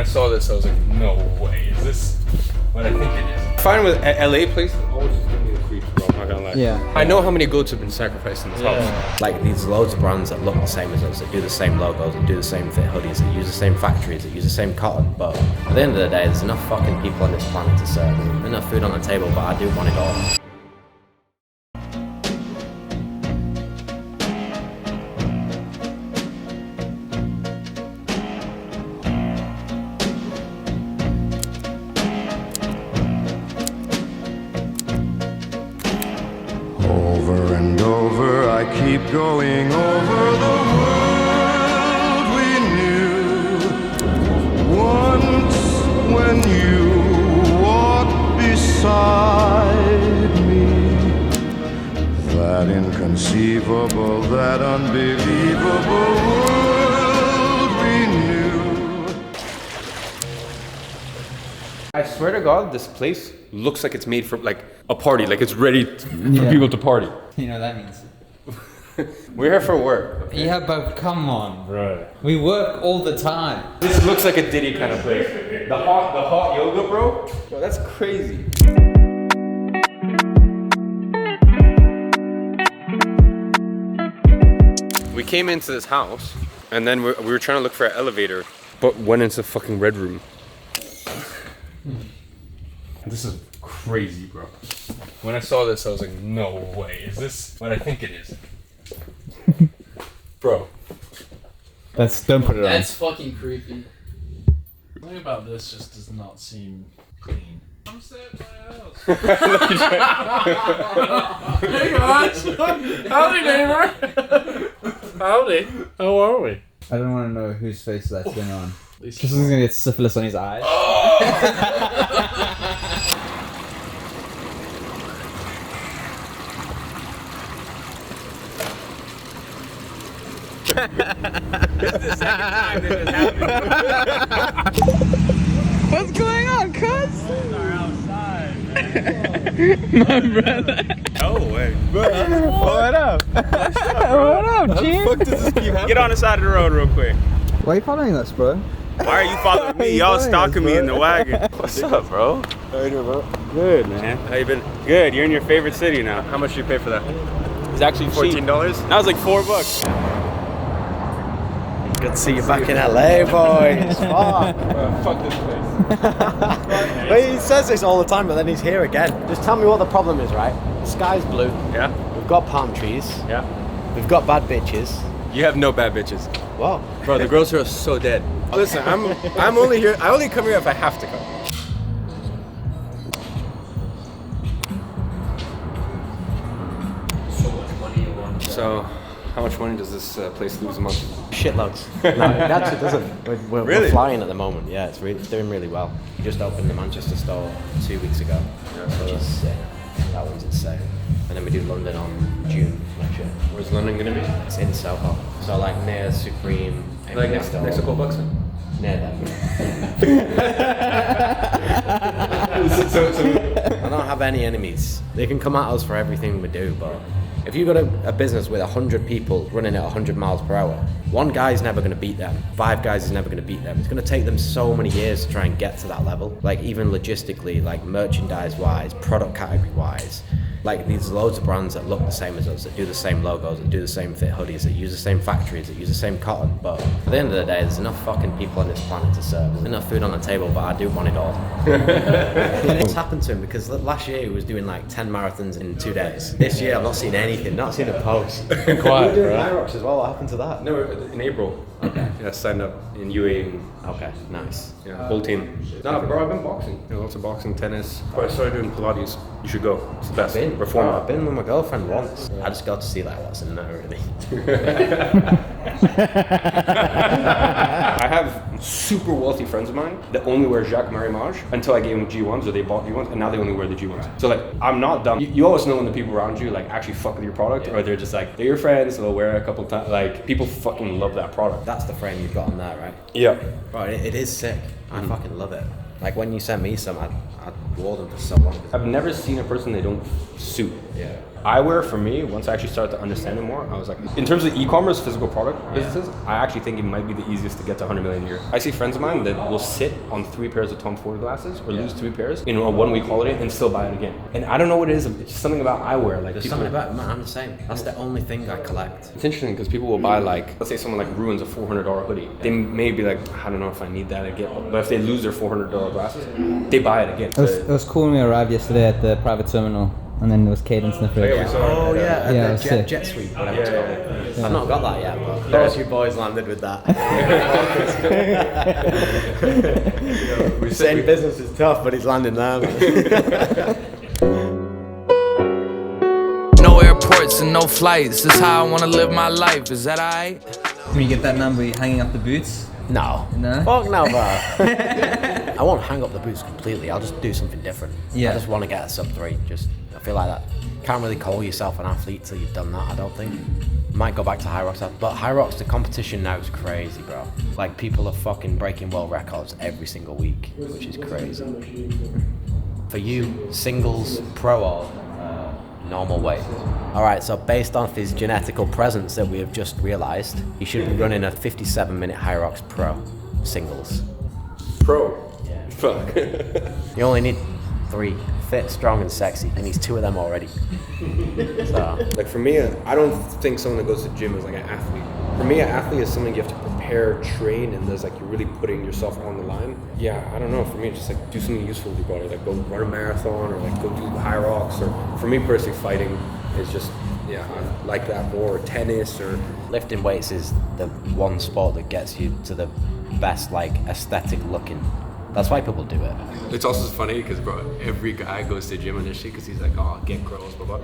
saw this, I was like, no way. Is this what I think it is? Fine with LA places, always just give me the creeps, bro. I'm not gonna lie. Yeah. I know how many goats have been sacrificed in this house. Like, these loads of brands that look the same as us, that do the same logos, that do the same fit hoodies, that use the same factories, that use the same cotton. But at the end of the day, there's enough fucking people on this planet to serve. There's enough food on the table, but I do want it all. Over and over, I keep going over the world we knew. Once when you walked beside me, that inconceivable, that unbelievable world we knew. I swear to God, this place looks like it's made for like a party, like it's ready for people to party. You know what that means. We're here for work. Okay? Yeah, but come on. Right. We work all the time. This looks like a Diddy kind of place. The hot yoga, bro. Yo, that's crazy. We came into this house, and then we were trying to look for an elevator, but went into the fucking red room. This is crazy, bro. When I saw this, I was like, no way. Is this what I think it is? Bro. Don't put it on. That's fucking creepy. Something about this just does not seem clean. I'm staying at my house. Hey guys! Howdy, neighbor! Howdy. How are we? I don't want to know whose face that's going on. Tristan's gonna get syphilis on his eyes. What's going on, cuz? Are outside. My brother. No way. What up? What up, G? What does this keep happening? Get on the side of the road real quick. Why are you following us, bro? Why are you following me? Y'all stalking me in the wagon. What's up, bro? How you doing, bro? Good, man. How you been? Good. You're in your favorite city now. How much do you pay for that? It's actually $14. That was like $4. Good to see you back in LA, boys. Fuck. Fuck this place. Well, he says this all the time, but then he's here again. Just tell me what the problem is, right? The sky's blue. Yeah? We've got palm trees. Yeah. We've got bad bitches. You have no bad bitches. Wow. Bro, the girls here are so dead. Listen, I'm only here, I only come here if I have to come. So much money you want. So, how much money does this place lose a month? Shitloads. No, it actually doesn't. We're flying at the moment. Yeah, it's doing really well. We just opened the Manchester store 2 weeks ago. Which is sick. That one's insane. And then we do London on June next year. Where's London gonna be? It's in Soho. So like near Supreme. Like next to Cold Bucks? Near them. I don't have any enemies. They can come at us for everything we do, but if you've got a business with 100 people running at 100 miles per hour, one guy's never going to beat them. 5 guys is never going to beat them. It's going to take them so many years to try and get to that level. Like even logistically, like merchandise-wise, product category-wise. Like these loads of brands that look the same as us, that do the same logos, that do the same fit hoodies, that use the same factories, that use the same cotton. But at the end of the day, there's enough fucking people on this planet to serve. There's enough food on the table, but I do want it all. What's happened to him? Because last year he was doing like 10 marathons in 2 days. This year I've not seen anything, not seen a post. Quiet, We're doing bro. Hyrox as well. What happened to that? No, in April. Okay. Yeah, signed up in UAE. Okay, nice. Yeah, whole team. No, bro, I've been boxing. Yeah, lots of boxing, tennis. Bro, I started doing Pilates. You should go. It's the best. Reformer. I've been with my girlfriend once. I just got to see like what's in there really. I have super wealthy friends of mine that only wear Jacques Marimage until I gave them G1s or they bought G1s and now they only wear the G1s. So like, I'm not dumb. You always know when the people around you like actually fuck with your product or they're just like, they're your friends, so they'll wear it a couple times. Like, people fucking love that product. That's the frame you've got on there, right? Yeah. Right, it is sick. I fucking love it. Like when you sent me some, I wore them for so long. I've never seen a person they don't suit. Yeah. Eyewear for me, once I actually started to understand it more, I was like, in terms of e-commerce, physical product businesses, I actually think it might be the easiest to get to 100 million a year. I see friends of mine that will sit on 3 pairs of Tom Ford glasses or lose 3 pairs in a 1 week holiday and still buy it again. And I don't know what it is. It's just something about eyewear. Like There's people, something about it, man, I'm the same. That's the only thing I collect. it's interesting because people will buy like, let's say someone like ruins a $400 hoodie. They may be like, I don't know if I need that again. But if they lose their $400 glasses, they buy it again. It was cool when we arrived yesterday at the private terminal, and then there was Cadence in the fridge. Oh yeah, Yeah, the sick. jet suite, whatever it's called. I've not got that yet, but those you boys landed with that. Saying business is tough, but he's landing now. No airports and no flights. This is how I wanna live my life. Is that alright? When you get that number, you're hanging up the boots. No. No? Fuck no, bro. I won't hang up the boots completely. I'll just do something different. Yeah. I just want to get a sub 3. I feel like that. Can't really call yourself an athlete till you've done that, I don't think. Might go back to High Rocks, but High Rocks, the competition now is crazy, bro. Like, people are fucking breaking world records every single week, which is crazy. For you, singles, pro or normal weight? Alright, so based on his genetical presence that we have just realised, he should be running a 57-minute High Rocks Pro singles. Pro. Yeah. Fuck. You only need 3. Fit, strong, and sexy, and he's 2 of them already. So, Like for me, I don't think someone that goes to the gym is like an athlete. For me, an athlete is something you have to prepare, train, and there's like you're really putting yourself on the line. Yeah, I don't know. For me, it's just like do something useful with your body, like go run a marathon or like go do High Rocks. Or for me personally, fighting is just I like that more. Or tennis or lifting weights is the one sport that gets you to the best, like, aesthetic looking. That's why people do it. it's also funny because bro, every guy goes to the gym and this shit because he's like, oh, get girls, blah blah.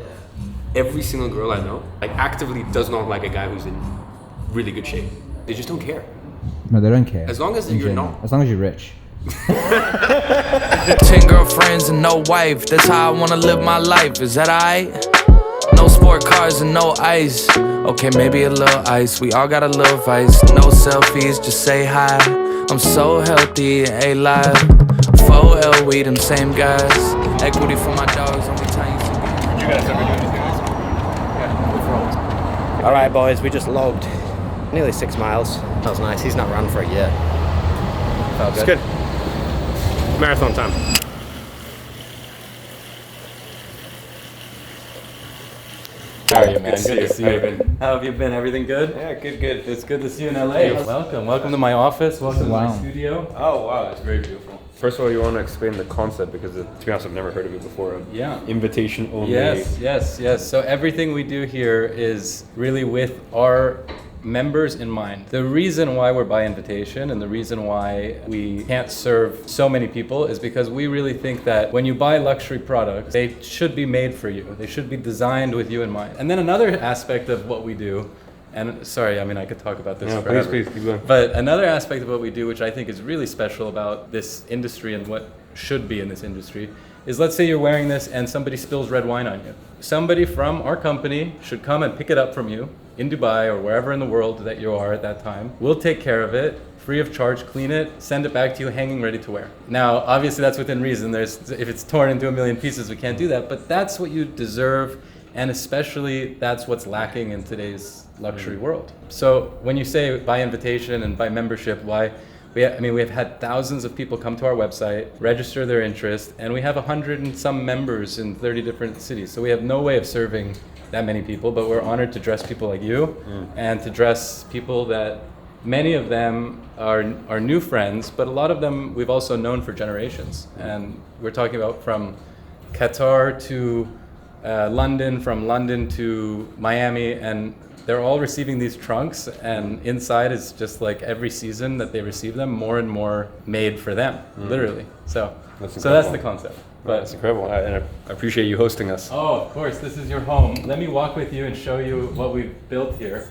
Every single girl I know, like actively does not like a guy who's in really good shape. They just don't care. No, they don't care. As long as in you're general. not. As long as you're rich. 10 girlfriends and no wife. That's how I wanna live my life. Is that alright? No sport cars and no ice. Okay, maybe a little ice. We all got a little vice. No selfies, just say hi. I'm so healthy, A-live. 4L, we them same guys. Equity for my dogs, only time you see. You guys ever do anything else? Alright, boys, we just logged nearly 6 miles. That was nice. He's not run for a year. Felt It's good. Marathon time. How are you, man? Good to see How you you. been? How have you been? Everything good? Yeah, good. It's good to see you in LA. Welcome. Welcome to my office. Welcome to Wow. my studio. Oh wow, it's very beautiful. First of all, you want to explain the concept because, to be honest, I've never heard of it before. Yeah. Invitation only. Yes. So everything we do here is really with our members in mind. The reason why we're by invitation and the reason why we can't serve so many people is because we really think that when you buy luxury products, they should be made for you. They should be designed with you in mind. And then another aspect of what we do, and sorry, I mean, I could talk about this No, forever. please, keep going. But another aspect of what we do, which I think is really special about this industry and what should be in this industry, is let's say you're wearing this and somebody spills red wine on you. Somebody from our company should come and pick it up from you in Dubai or wherever in the world that you are at that time. We'll take care of it, free of charge, clean it, send it back to you hanging ready to wear. Now, obviously that's within reason. If it's torn into a million pieces, we can't do that, but that's what you deserve, and especially that's what's lacking in today's luxury world. So when you say by invitation and by membership, why? We've had thousands of people come to our website, register their interest, and we have 100 and some members in 30 different cities. So we have no way of serving that many people, but we're honored to dress people like you and to dress people that many of them are new friends, but a lot of them we've also known for generations. And we're talking about from Qatar to London, from London to Miami, and they're all receiving these trunks, and inside is just like every season that they receive them, more and more made for them, literally. So that's the concept. But That's incredible, and I appreciate you hosting us. oh, of course, this is your home. Let me walk with you and show you what we've built here.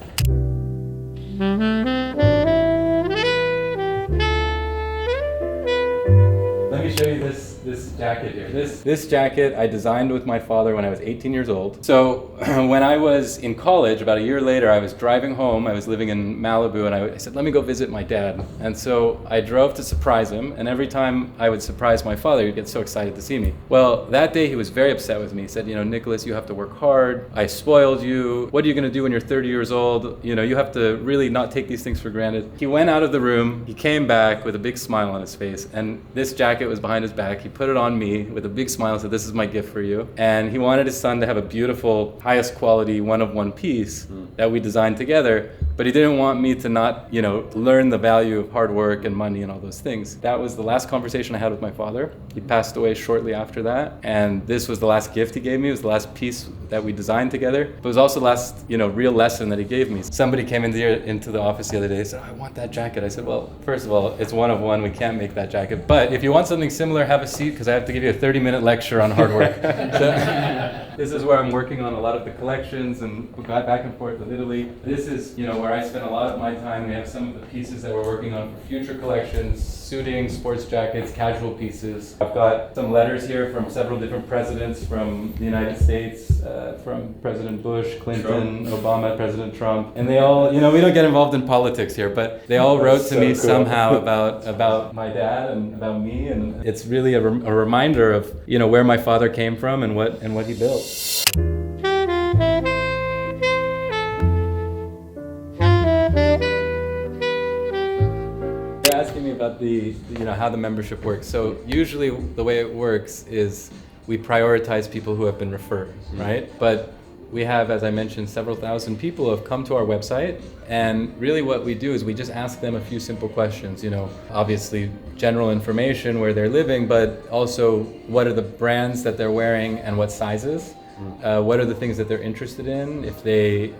Let me show you this this jacket here. This jacket I designed with my father when I was 18 years old. So when I was in college, about a year later, I was driving home. I was living in Malibu, and I said, let me go visit my dad. And so I drove to surprise him, and every time I would surprise my father, he'd get so excited to see me. Well, that day he was very upset with me. He said, Nicholas, you have to work hard. I spoiled you. What are you going to do when you're 30 years old? You have to really not take these things for granted. He went out of the room. He came back with a big smile on his face, and this jacket was behind his back. He put it on me with a big smile and said, this is my gift for you. And he wanted his son to have a beautiful, highest quality, one-of-one piece that we designed together, but he didn't want me to not, learn the value of hard work and money and all those things. That was the last conversation I had with my father. He passed away shortly after that, and this was the last gift he gave me. It was the last piece that we designed together, but it was also the last, real lesson that he gave me. Somebody came into the office the other day and said, I want that jacket. I said, well, first of all, it's one of one. We can't make that jacket, but if you want something similar, have a seat, because I have to give you a 30-minute lecture on hard work. This is where I'm working on a lot of the collections, and we got back and forth with Italy. This is, where I spend a lot of my time. We have some of the pieces that we're working on for future collections, suiting, sports jackets, casual pieces. I've got some letters here from several different presidents from the United States, from President Bush, Clinton, Obama, President Trump, and they all, we don't get involved in politics here, but they all wrote to me somehow about my dad and about me, and it's really a reminder of, where my father came from and what he built. They're asking me about the how the membership works. So usually the way it works is we prioritize people who have been referred, right? But we have, as I mentioned, several thousand people who have come to our website, and really what we do is we just ask them a few simple questions, obviously general information, where they're living, but also what are the brands that they're wearing and what sizes. What are the things that they're interested in, if they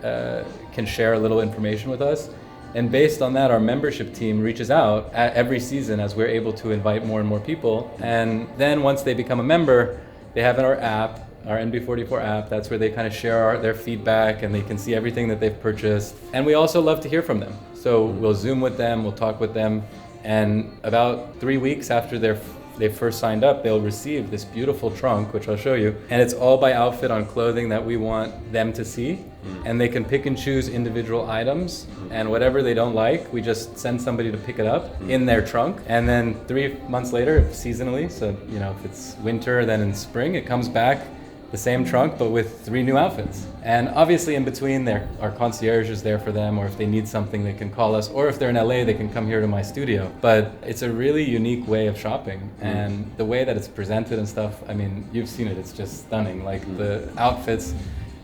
can share a little information with us. And based on that, our membership team reaches out every season as we're able to invite more and more people. And then once they become a member, they have our app, our NB44 app. That's where they kind of share their feedback, and they can see everything that they've purchased. And we also love to hear from them. So we'll Zoom with them, we'll talk with them. And about 3 weeks after they first signed up, they'll receive this beautiful trunk, which I'll show you. And it's all by outfit on clothing that we want them to see. And they can pick and choose individual items, and whatever they don't like, we just send somebody to pick it up in their trunk. And then 3 months later, seasonally, so if it's winter, then in spring, it comes back the same trunk, but with 3 new outfits. And obviously in between, our concierge is there for them, or if they need something, they can call us, or if they're in LA, they can come here to my studio. But it's a really unique way of shopping, and the way that it's presented and stuff, I mean, you've seen it, it's just stunning. Like the outfits,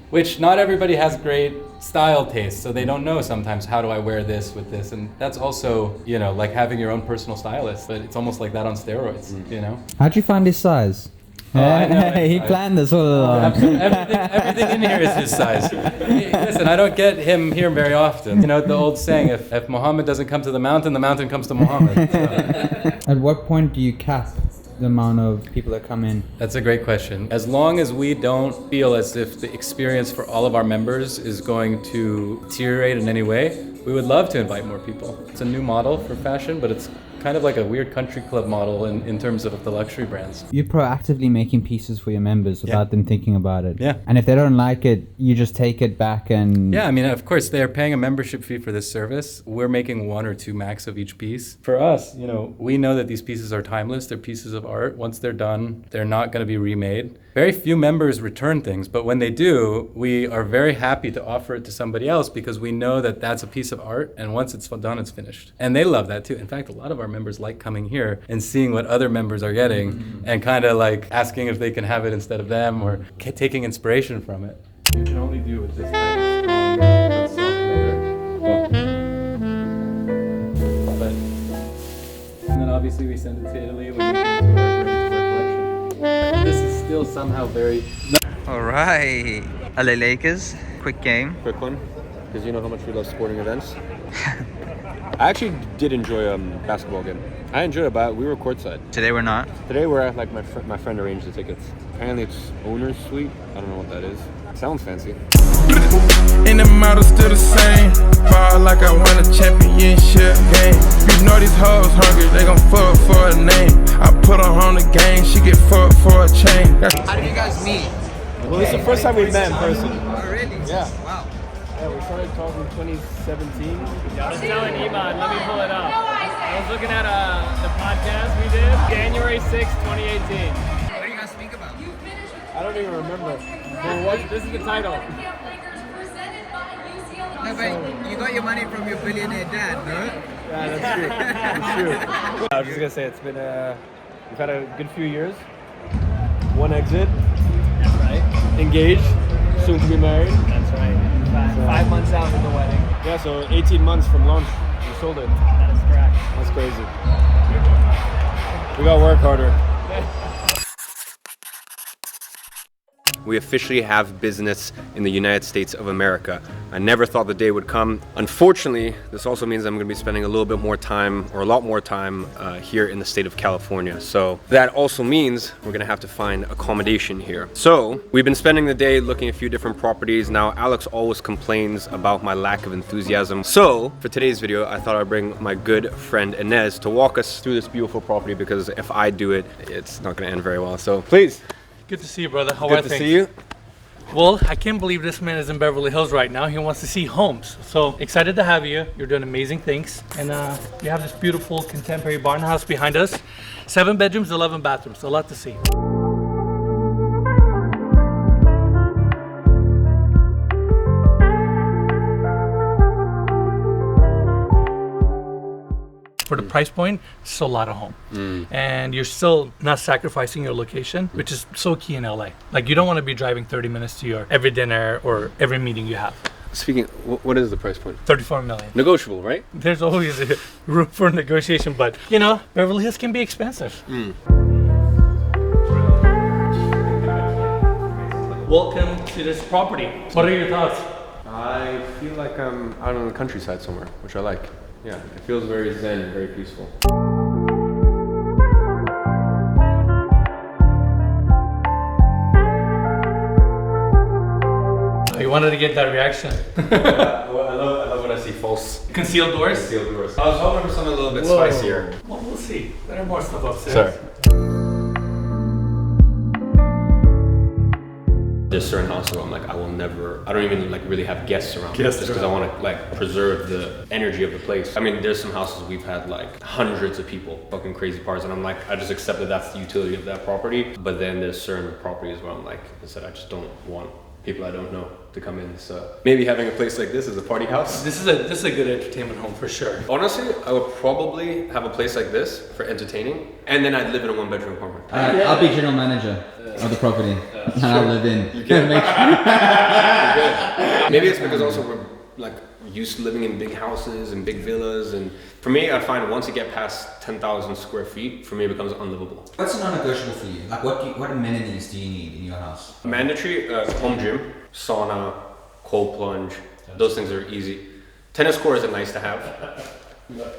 which not everybody has great style taste, so they don't know sometimes, how do I wear this with this? And that's also, like having your own personal stylist, but it's almost like that on steroids, How'd you find his size? I know. He planned this all along. Everything in here is his size. Listen, I don't get him here very often. The old saying, if Muhammad doesn't come to the mountain comes to Muhammad. So. At what point do you cap the amount of people that come in? That's a great question. As long as we don't feel as if the experience for all of our members is going to deteriorate in any way, we would love to invite more people. It's a new model for fashion, but it's kind of like a weird country club model in terms of the luxury brands. You're proactively making pieces for your members without them thinking about it. Yeah. And if they don't like it, you just take it back and... Yeah, I mean, of course, they're paying a membership fee for this service. We're making 1 or 2 max of each piece. For us, we know that these pieces are timeless. They're pieces of art. Once they're done, they're not going to be remade. Very few members return things, but when they do, we are very happy to offer it to somebody else, because we know that that's a piece of art, and once it's done, it's finished. And they love that too. In fact, a lot of our members like coming here and seeing what other members are getting, and kind of like asking if they can have it instead of them, or taking inspiration from it. You can only do with this type of strong, soft leather. But, and then obviously we send it to Italy when we get to our collection. This is still somehow very... All right, LA Lakers, quick game. Quick one, because you know how much we love sporting events. I actually did enjoy a basketball game. I enjoyed it, but we were courtside. Today we're not. Today we're at, like, my friend arranged the tickets. Apparently it's owner's suite. I don't know what that is. Sounds fancy. And the model still the same. Ball like I won a championship game. You know these hoes hungry, they gon' fuck for a name. I put her on the game, she get fucked for a chain. How did you guys meet? Well, this is the first time we met in person. Oh, really? Yeah. Wow. Yeah, we started talking in 2017. I was telling Iman, let me pull it up. I was looking at the podcast we did, January 6, 2018. What do you guys speak about? I don't even remember. Well, what? This is the title. No, but you got your money from your billionaire dad, no? Yeah, that's true. That's true. I was just gonna say it's been we've had a good few years. One exit. That's right. Engaged. Soon to be married. That's right. 5 months out from the wedding. Yeah, so 18 months from launch, we sold it. That is correct. That's crazy. We gotta work harder. We officially have business in the United States of America. I never thought the day would come. Unfortunately, this also means I'm gonna be spending a little bit more time, or a lot more time, here in the state of California. So that also means we're gonna have to find accommodation here. So we've been spending the day looking at a few different properties. Now, Alex always complains about my lack of enthusiasm. So for today's video, I thought I'd bring my good friend Inez to walk us through this beautiful property, because if I do it, it's not gonna end very well. So please. Good to see you, brother. How are things? Good to see you. Well, I can't believe this man is in Beverly Hills right now. He wants to see homes. So excited to have you. You're doing amazing things. And we have this beautiful contemporary barn house behind us. 7 bedrooms, 11 bathrooms. A lot to see. For the price point, it's a lot of home. And you're still not sacrificing your location, which is so key in LA. Like, you don't want to be driving 30 minutes to your every dinner or every meeting you have. Speaking, what is the price point? 34 million. Negotiable, right? There's always a room for negotiation, but you know, Beverly Hills can be expensive. Welcome to this property. What are your thoughts? I feel like I'm out on the countryside somewhere, which I like. Yeah, it feels very zen, very peaceful. You wanted to get that reaction. I love when I see false concealed doors. Concealed doors. I was hoping for something a little bit spicier. Well, we'll see. There are more stuff upstairs. Sorry. There's certain houses where I'm like, I don't even like really have guests around just because I want to like preserve the energy of the place. I mean, there's some houses we've had like hundreds of people, fucking crazy parties, and I'm like, I just accept that that's the utility of that property. But then there's certain properties where I'm like, I said, I just don't want people I don't know to come in. So maybe having a place like this as a party house. This is a good entertainment home for sure. Honestly, I would probably have a place like this for entertaining, and then I'd live in a 1-bedroom apartment. I'll be general manager of the property, and I'll live in. You can. Maybe it's because also we're like used to living in big houses and big villas, and for me, I find once you get past 10,000 square feet, for me it becomes unlivable. What's non-negotiable for you? Like, what amenities do you need in your house? Mandatory home gym, sauna, cold plunge. Those things are easy. Tennis court is a nice to have.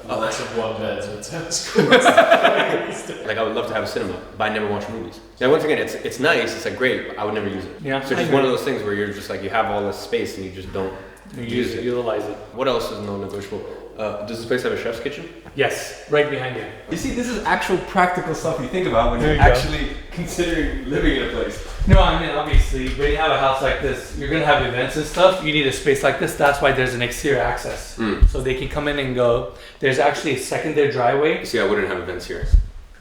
Unless of 1 bed, so tennis court. Like, I would love to have a cinema, but I never watch movies. Now, once again, it's nice, it's like great, but I would never use it. Yeah, so it's just one of those things where you're just like, you have all this space and you just don't use it. Utilize it. What else is non-negotiable? Does this place have a chef's kitchen? Yes, right behind you. You see, this is actual practical stuff you think about when There you're you go. actually considering living in a place. No, I mean, obviously, when you have a house like this, you're gonna have events and stuff. You need a space like this. That's why there's an exterior access, so they can come in and go. There's actually a secondary driveway. You see, I wouldn't have events here.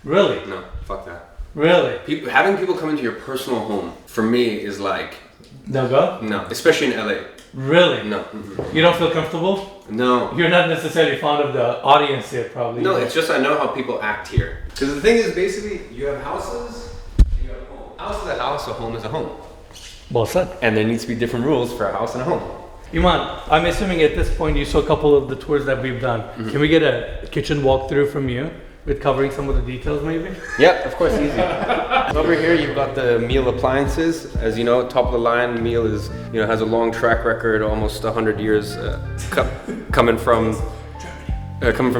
Really? No, fuck that. Really? Having people come into your personal home, for me, is like... No go? No, especially in LA. Really? No. You don't feel comfortable? No. You're not necessarily fond of the audience here, probably. No, it's just I know how people act here. Because the thing is, basically, you have houses, and you have a home. A house is a house, a home is a home. Well said. And there needs to be different rules for a house and a home. Iman, I'm assuming at this point you saw a couple of the tours that we've done. Can we get a kitchen walkthrough from you? With covering some of the details, maybe? Yeah, of course, easy. Over here, you've got the meal appliances. As you know, top of the line meal is, has a long track record, almost 100 years, coming from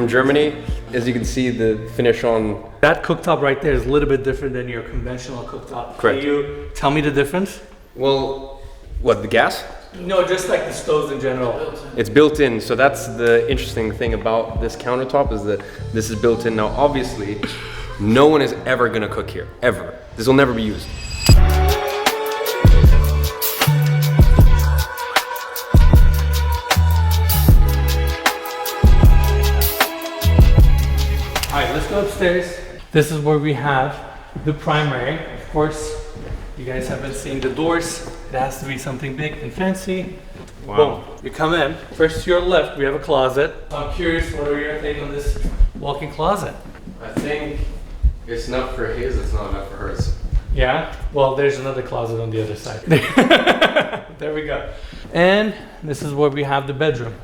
Germany. As you can see, the finish on that cooktop right there is a little bit different than your conventional cooktop. Correct. Can you tell me the difference? Well, What, the gas? No, just like the stoves in general. It's built in, so that's the interesting thing about this countertop is that this is built in. Now, obviously, no one is ever gonna cook here, ever. This will never be used. All right, let's go upstairs. This is where we have the primary. Of course, you guys haven't seen the doors. It has to be something big and fancy. Wow. Boom. You come in. First to your left, we have a closet. I'm curious, what are your take on this walk-in closet? I think it's enough for his, it's not enough for hers. Yeah? Well, there's another closet on the other side. There we go. And this is where we have the bedroom.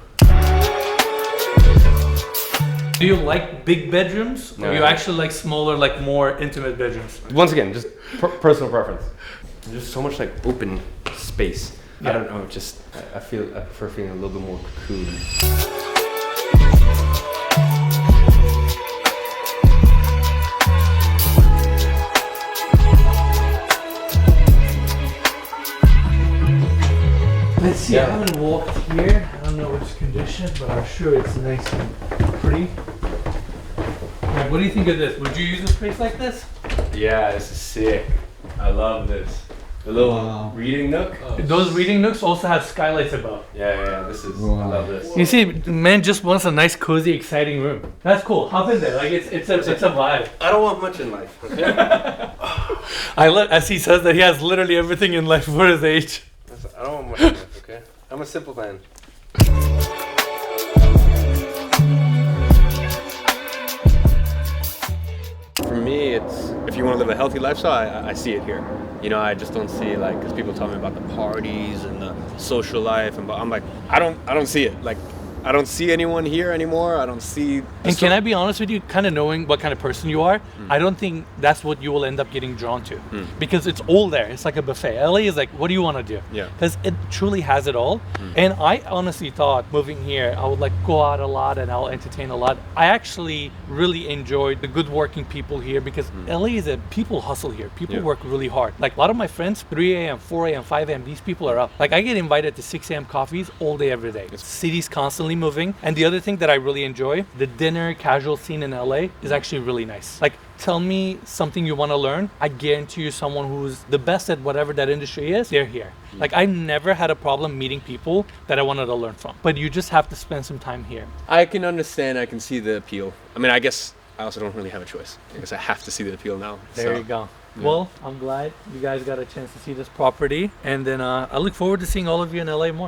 Do you like big bedrooms? No, or you no. actually like smaller, like more intimate bedrooms? Once again, just personal preference. There's just so much like open space. Yeah. I don't know, just I prefer feeling a little bit more cocoon. Let's see, I haven't walked here. I don't know which condition, but I'm sure it's nice and pretty. Like, what do you think of this? Would you use a space like this? Yeah, this is sick. I love this. The little reading nook. Those reading nooks also have skylights above. Yeah, this is, I love this. You see, man just wants a nice, cozy, exciting room. That's cool. Hop in there. Like it's a vibe. I don't want much in life, okay? As he says that he has literally everything in life for his age. I don't want much in life, okay? I'm a simple man. For me, it's, if you want to live a healthy lifestyle, I see it here. You know, I just don't see, like, because people tell me about the parties and the social life, and I'm like, I don't see it. Like, I don't see anyone here anymore. I don't see. And can I be honest with you, kind of knowing what kind of person you are, I don't think that's what you will end up getting drawn to. Because it's all there. It's like a buffet. LA is like, what do you want to do? Yeah. Because it truly has it all. And I honestly thought moving here, I would like go out a lot and I'll entertain a lot. I actually really enjoyed the good working people here because LA is a people hustle here. People work really hard. Like a lot of my friends, 3 a.m., 4 a.m., 5 a.m., these people are up. Like I get invited to 6 a.m. coffees all day, every day. The city's constantly moving. And the other thing that I really enjoy, the dinner casual scene in LA is actually really nice. Like, tell me something you want to learn. I guarantee you someone who's the best at whatever that industry is, they're here. Like, I never had a problem meeting people that I wanted to learn from. But you just have to spend some time here. I can understand. I can see the appeal. I mean, I guess I also don't really have a choice. I guess I have to see the appeal now. There you go. Yeah. Well, I'm glad you guys got a chance to see this property. And then I look forward to seeing all of you in LA more.